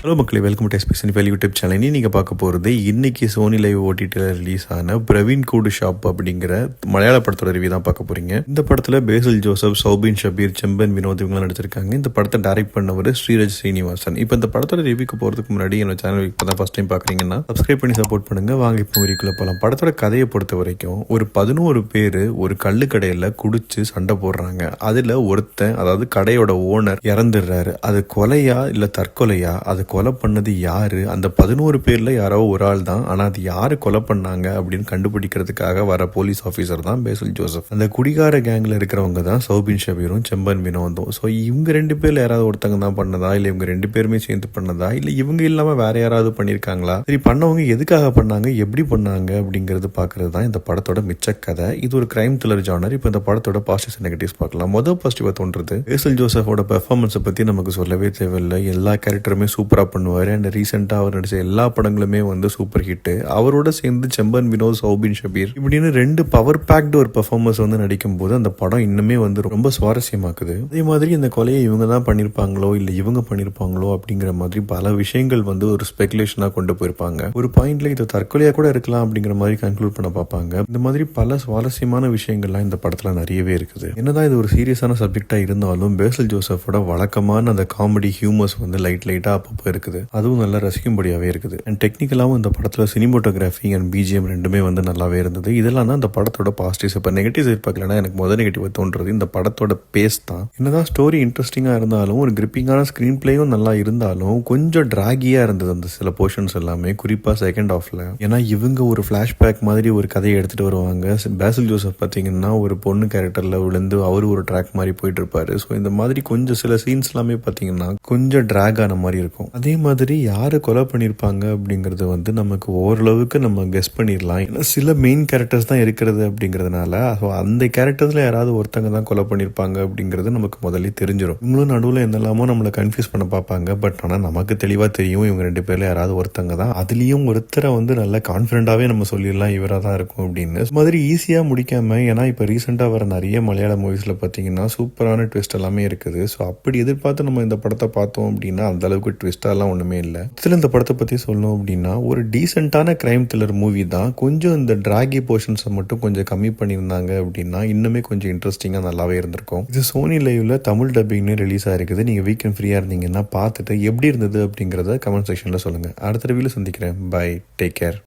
Hello மக்களே, welcome to SPSN value YouTube channel. நீங்கள் பார்க்க போகிறது இன்னைக்கு சோனி லைவ் ஓடிடியில் ரிலீஸ் ஆன பிரவீன் கூடு ஷாப் அப்படிங்கிற மலையாள படத்தோட ரிவ்யூ தான் பார்க்க போறீங்க. இந்த படத்தில் பேசில் ஜோசப், சௌபின் ஷபீர், செம்பன் வினோத் இவங்களாம் நடிச்சிருக்காங்க. இந்த படத்தை டைரக்ட் பண்ணவர் ஸ்ரீராஜ் ஸ்ரீனிவாசன். இப்போ இந்த படத்தோட ரிவ்யூக்கு போகிறதுக்கு முன்னாடி என்னோட சேனல் இப்போ தான் ஃபர்ஸ்ட் டைம் பார்க்குறீங்கன்னா சப்ஸ்கிரைப் பண்ணி சப்போர்ட் பண்ணுங்க. வாங்க இப்போ வீடியோக்குள்ள போகலாம். படத்தோட கதையை பொறுத்த வரைக்கும் ஒரு 11 பேர் ஒரு கல்லுக்கடையில் குடிச்சு சண்டை போடுறாங்க. அதில் ஒருத்தன், அதாவது கடையோட ஓனர் இறந்துடுறாரு. அது கொலையா இல்லை தற்கொலையா, அது கொலை பண்ணது யாரு, அந்த 11 பேர்ல யாரோ ஒரு ஆள் தான். ஆனா அது யாரு கொலை பண்ணாங்க அப்படின்னு கண்டுபிடிக்கிறதுக்காக வர போலீஸ் ஆஃபீஸர் தான் பேசில் ஜோசப். அந்த குடிகார கேங்ல இருக்கிறவங்க தான் சௌபின் ஷபீரும் செம்பன் வினோதும். ஸோ இவங்க 2 பேர்ல யாராவது ஒருத்தங்க தான் பண்ணதா, இல்லை இவங்க 2 பேருமே சேர்ந்து பண்ணதா, இல்லை இவங்க இல்லாம வேற யாராவது பண்ணியிருக்காங்களா, சரி பண்ணவங்க எதுக்காக பண்ணாங்க, எப்படி பண்ணாங்க அப்படிங்கிறது பார்க்கறது தான் இந்த படத்தோட மிச்ச கதை. இது ஒரு கிரைம் த்ரில்லர் ஜானர். இப்போ இந்த படத்தோட பாசிட்டிவ்ஸ் நெகட்டிவ்ஸ் பார்க்கலாம். முதல் பாசிட்டிவா தோன்றது பேசில் ஜோசஃபோட பெர்ஃபார்மன்ஸை பத்தி நமக்கு சொல்லவே தேவையில்லை. எல்லா கேரக்டருமே சூப்பரா பண்ணுவாரு. அண்ட் ரீசெண்டாக அவர் நடிச்ச எல்லா படங்களுமே வந்து சூப்பர் ஹிட். அவரோட சேர்ந்து செம்பன் வினோத், சௌபின் ஷபீர் இப்படின்னு 2 பவர் பேக்டு ஒரு பெர்ஃபார்மன்ஸ் வந்து நடிக்கும் போது அந்த படம் இன்னுமே வந்து ரொம்ப சுவாரஸ்யமாக்குது. அதே மாதிரி இந்த கொலையை இவங்க தான் பண்ணியிருப்பாங்களோ இல்லை இவங்க பண்ணியிருப்பாங்களோ அப்படிங்கிற மாதிரி பல விஷயங்கள் வந்து ஒரு ஸ்பெகுலேஷனாக கொண்டு போயிருப்பாங்க. ஒரு பாயிண்ட்ல இது தற்கொலையா கூட இருக்கலாம் அப்படிங்கிற மாதிரி கன்க்ளூட் பண்ண பார்ப்பாங்க. இந்த மாதிரி பல சுவாரஸ்யமான விஷயங்கள்லாம் இந்த படத்துல நிறையவே இருக்குது. என்னதான் இது ஒரு சீரியஸான சப்ஜெக்டா இருந்தாலும் பேசில் ஜோசஃபோட வழக்கமான அந்த காமெடி ஹியூமர்ஸ் வந்து லைட்டா அப்பப்போ இருக்குது. அதுவும் நல்லா ரசிக்கும்படியாவே இருக்குது. அண்ட் டெக்னிக்கலாகவும் இந்த படத்துல சினிமோட்டோகிராஃபி அண்ட் பிஜிஎம் ரெண்டுமே வந்து நல்லாவே இருந்தது. இதெல்லாம் தான் இந்த படத்தோட பாசிட்டிவ்ஸ். இப்போ நெகட்டிவ்ஸ் எதிர்பார்க்கலன்னா எனக்கு முதல் நெகட்டிவ் தோன்றது இந்த படத்தோட பேஸ் தான். என்னதான் ஸ்டோரி இன்ட்ரெஸ்டிங்கா இருந்தாலும், ஒரு கிரிப்பிங்கான ஸ்கிரீன் பிளேயும் நல்லா இருந்தாலும் கொஞ்சம் டிராகியா இருந்தது அந்த சில போர்ஷன்ஸ் எல்லாமே, குறிப்பா செகண்ட் ஹாஃப்ல. ஏன்னா இவங்க ஒரு பிளாஷ்பேக் மாதிரி ஒரு கதையை எடுத்துட்டு வருவாங்க. பேசில் ஜோசப் பார்த்தீங்கன்னா ஒரு பொண்ணு கேரக்டர்ல விழுந்து அவர் ஒரு ட்ராக் மாதிரி போயிட்டு இருப்பாரு. ஸோ இந்த மாதிரி கொஞ்சம் சில சீன்ஸ் எல்லாமே பார்த்தீங்கன்னா கொஞ்சம் டிராக் ஆன மாதிரி இருக்கும். அதே மாதிரி யாரு கொலை பண்ணியிருப்பாங்க அப்படிங்கறது வந்து நமக்கு ஓரளவுக்கு நம்ம கெஸ் பண்ணிடலாம். ஏன்னா சில மெயின் கேரக்டர்ஸ் தான் இருக்கிறது அப்படிங்கிறதுனால அந்த கேரக்டர்ஸ்ல யாராவது ஒருத்தங்க தான் கொலை பண்ணியிருப்பாங்க அப்படிங்கிறது நமக்கு முதல்ல தெரிஞ்சிடும். இவங்களும் நடுவில் என்னெல்லாமோ நம்மளை கன்ஃபியூஸ் பண்ண பார்ப்பாங்க. பட் ஆனால் நமக்கு தெளிவாக தெரியும் இவங்க 2 பேர்ல யாராவது ஒருத்தங்க தான். அதுலேயும் ஒருத்தரை வந்து நல்ல கான்ஃபிடண்டாகவே நம்ம சொல்லிடலாம் இவராக தான் இருக்கும் அப்படின்னு. மாதிரி ஈஸியாக முடிக்காம, ஏன்னா இப்போ ரீசெண்டாக வர நிறைய மலையாள மூவிஸ்ல பார்த்தீங்கன்னா சூப்பரான ட்விஸ்ட் எல்லாமே இருக்குது. ஸோ அப்படி எதிர்பார்த்து நம்ம இந்த படத்தை பார்த்தோம் அப்படின்னா அந்த அளவுக்கு ட்விஸ்டாலாம் ஒன்றுமே இல்லை. இந்த படத்தை பற்றி சொல்லணும் அப்படின்னா ஒரு டீசென்டான கிரைம் த்ரில்லர் மூவி தான். கொஞ்சம் இந்த டிராகி போர்ஷன்ஸை மட்டும் கொஞ்சம் கம்மி பண்ணியிருந்தாங்க அப்படின்னா இன்னுமே கொஞ்சம் இன்ட்ரெஸ்டிங்காக நல்லாவே இருந்திருக்கும். இது சோனி லைவ்ல தமிழ் டப்பிங்னு ரிலீஸ் ஆயிருக்குது. நீங்கள் வீக்கெண்ட் ஃப்ரீயாக இருந்தீங்கன்னா பார்த்துட்டு எப்படி இருந்தது அப்படிங்கிறத கமெண்ட் செக்ஷனில் சொல்லுங்கள். அடுத்த ரிவ்யூவில் சந்திக்கிறேன். Bye, take care.